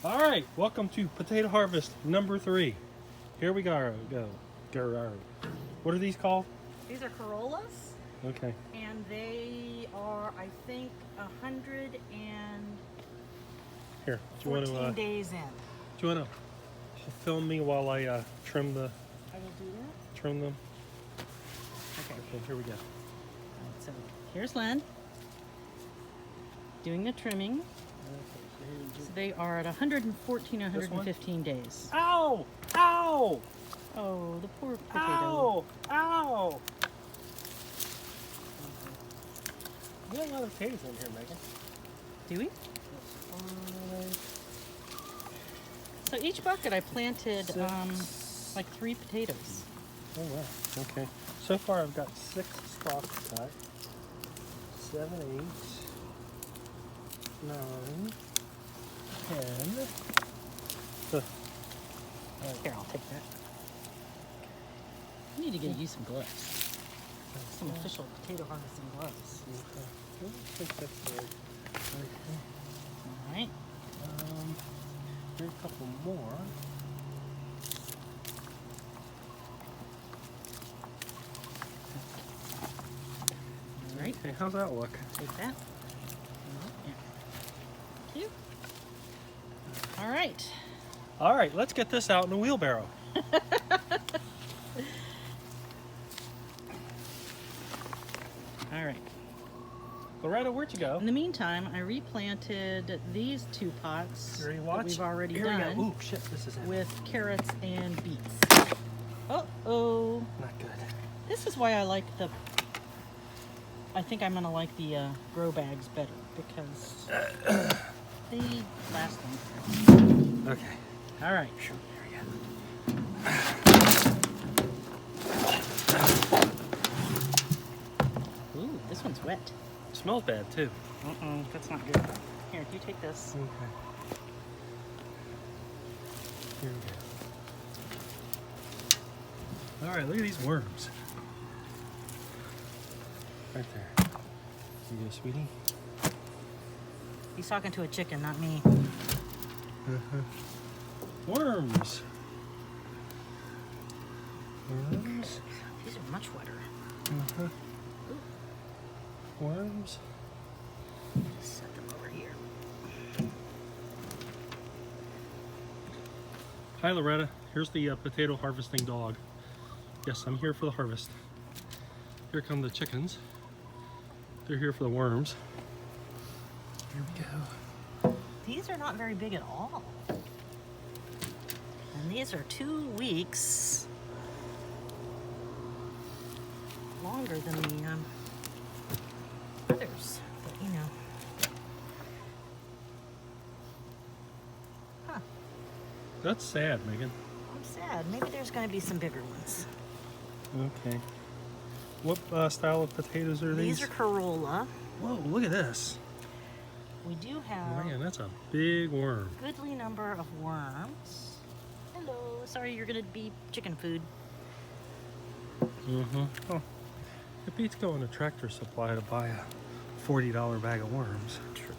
All right, welcome to potato harvest number 3. Here we go. Go. What are these called? These are Corollas, Okay. and they are, I think, 114 Here, do you want to days in. film me while I trim I will do that. them? Okay. Okay, here we go. Alright, so here's Len doing the trimming. So they are at 114, 115 days. Ow! Ow! Oh, the poor potato. Ow! Ow! We have a lot of potatoes in here, Megan. Do we? So each bucket I planted like 3 potatoes. Oh wow. Okay. So far I've got 6 stalks cut. 7, 8, 9, 10. Here, I'll take that. I need to get you some gloves. Some official potato harvesting gloves. I think that's right. All right. Here's a couple more. All right. Okay, how's that look? Take that. Yeah. Thank you. All right. All right, let's get this out in a wheelbarrow. All right. Loretta, where'd you go? In the meantime, I replanted these 2 pots Ready to that watch? we've already Here done we go. Ooh, shit, this is it. with carrots and beets. Uh-oh. Not good. This is why I like the... I think I'm going to like the grow bags better because they last longer. Okay. All right. Sure. Here we go. Ooh, this one's wet. Smells bad too. That's not good. Here, you take this. Okay. Here we go. All right, look at these worms. Right there. Here you go, sweetie. He's talking to a chicken, not me. Worms. Worms. These are much wetter. Worms. Just set them over here. Hi, Loretta. Here's the potato harvesting dog. Yes, I'm here for the harvest. Here come the chickens. They're here for the worms. Here we go. These are not very big at all. And these are 2 weeks longer than the others. But, you know. Huh. That's sad, Megan. I'm sad. Maybe there's going to be some bigger ones. Okay. What style of potatoes are these? These are Corolla. Whoa, look at this. We do have Man, that's a big worm. a goodly number of worms. Hello. Sorry, you're going to be chicken food. Oh, it beats going to Tractor Supply to buy a $40 bag of worms. True.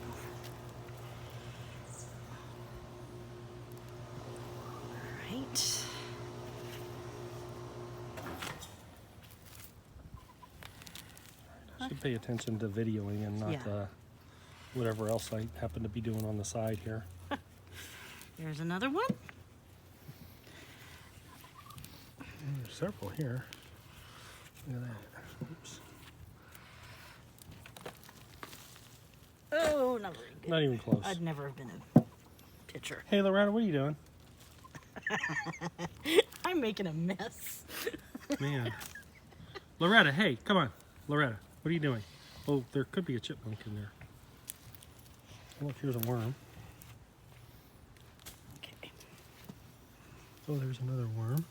All right. I should pay attention to videoing and not whatever else I happen to be doing on the side here. There's another one. There's several here. Look at that. Oops. Oh, not very good. Not even close. I'd never have been a pitcher. Hey, Loretta, what are you doing? I'm making a mess. Man. Loretta, hey, come on. Loretta, what are you doing? Oh, there could be a chipmunk in there. Look, here's a worm. Okay. Oh, there's another worm.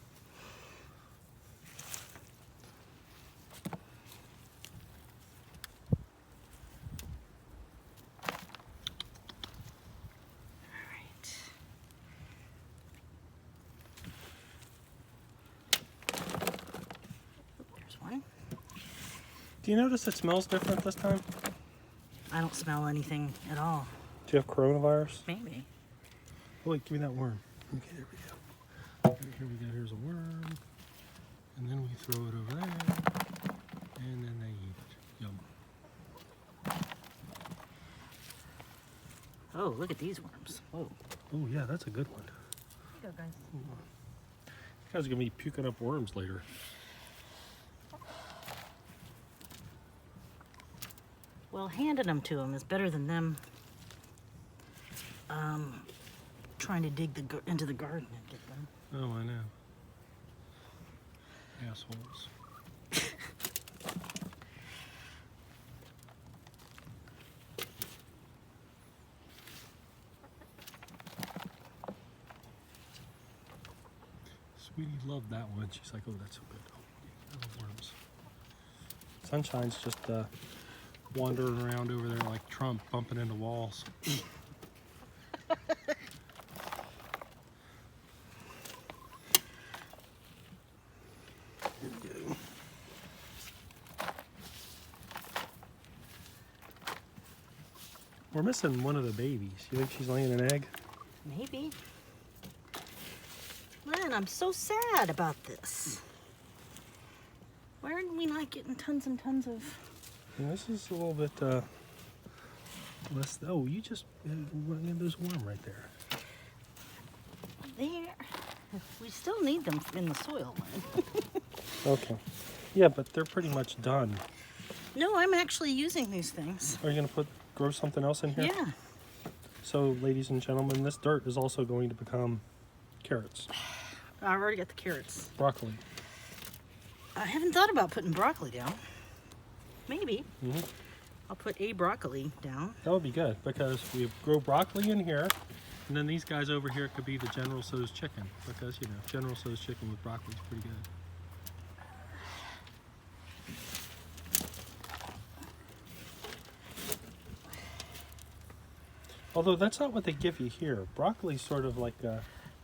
All right. There's one. Do you notice it smells different this time? I don't smell anything at all. Do you have coronavirus? Maybe. Oh wait, give me that worm. Okay, there we go. Here we go. Here's a worm, and then we throw it over there, and then they eat it. Yum. Oh, look at these worms. Whoa. Oh yeah, that's a good one. Here you go, guys. You guys are gonna be puking up worms later. Well, handing them to them is better than them trying to dig into the garden and get them. Oh, I know. Assholes. Sweetie loved that one. She's like, oh, that's so good. Oh, I love worms. Sunshine's just wandering around over there like Trump, bumping into walls. Here we go. We're missing one of the babies. You think she's laying an egg? Maybe. Man, I'm so sad about this. Why are we not getting tons and tons of... Yeah, this is a little bit less. Oh, you just there's a worm right there. There. We still need them in the soil. Okay. Yeah, but they're pretty much done. No, I'm actually using these things. Are you gonna grow something else in here? Yeah. So, ladies and gentlemen, this dirt is also going to become carrots, I already got the carrots. broccoli. I haven't thought about putting broccoli down. Maybe. Mm-hmm. I'll put a broccoli down. That would be good because we grow broccoli in here, and then these guys over here could be the General Tso's chicken because you know General Tso's chicken with broccoli is pretty good. Although that's not what they give you here. Broccoli's sort of like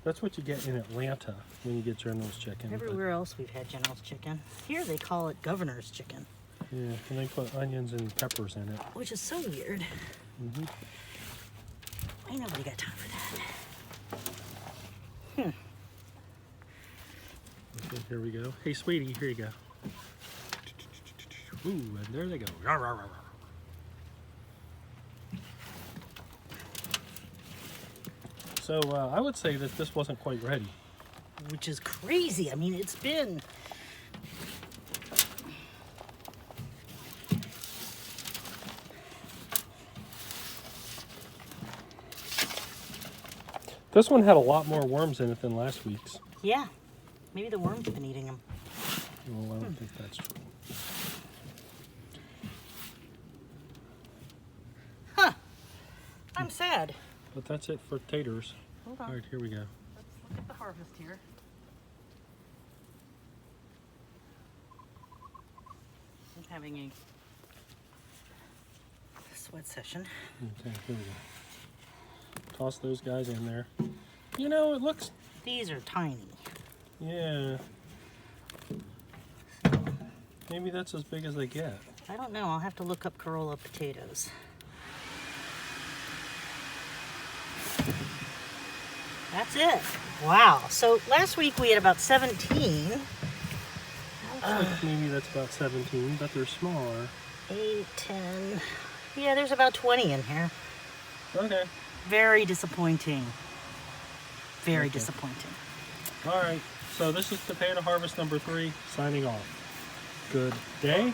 that's what you get in Atlanta when you get General's chicken. Everywhere else we've had General's chicken. Here they call it Governor's chicken. Yeah, and they put onions and peppers in it. Which is so weird. Mm-hmm. Ain't nobody got time for that. Okay, here we go. Hey, sweetie, here you go. Ooh, and there they go. Rawr, rawr, rawr, rawr. So I would say that this wasn't quite ready. Which is crazy. I mean, it's been... This one had a lot more worms in it than last week's. Yeah. Maybe the worms have been eating them. Well, I don't think that's true. Huh. I'm sad. But that's it for taters. Hold on. All right, here we go. Let's look at the harvest here. I'm having a sweat session. Okay, here we go. Toss those guys in there. You know, it looks, These are tiny. yeah. Maybe that's as big as they get. I don't know. I'll have to look up Corolla potatoes. That's it. Wow. So last week we had about 17. Maybe that's about 17, but they're smaller. 8, 10. Yeah, there's about 20 in here. Okay. Very disappointing. Very Okay. disappointing. All right. So this is potato harvest number 3, signing off. Good day.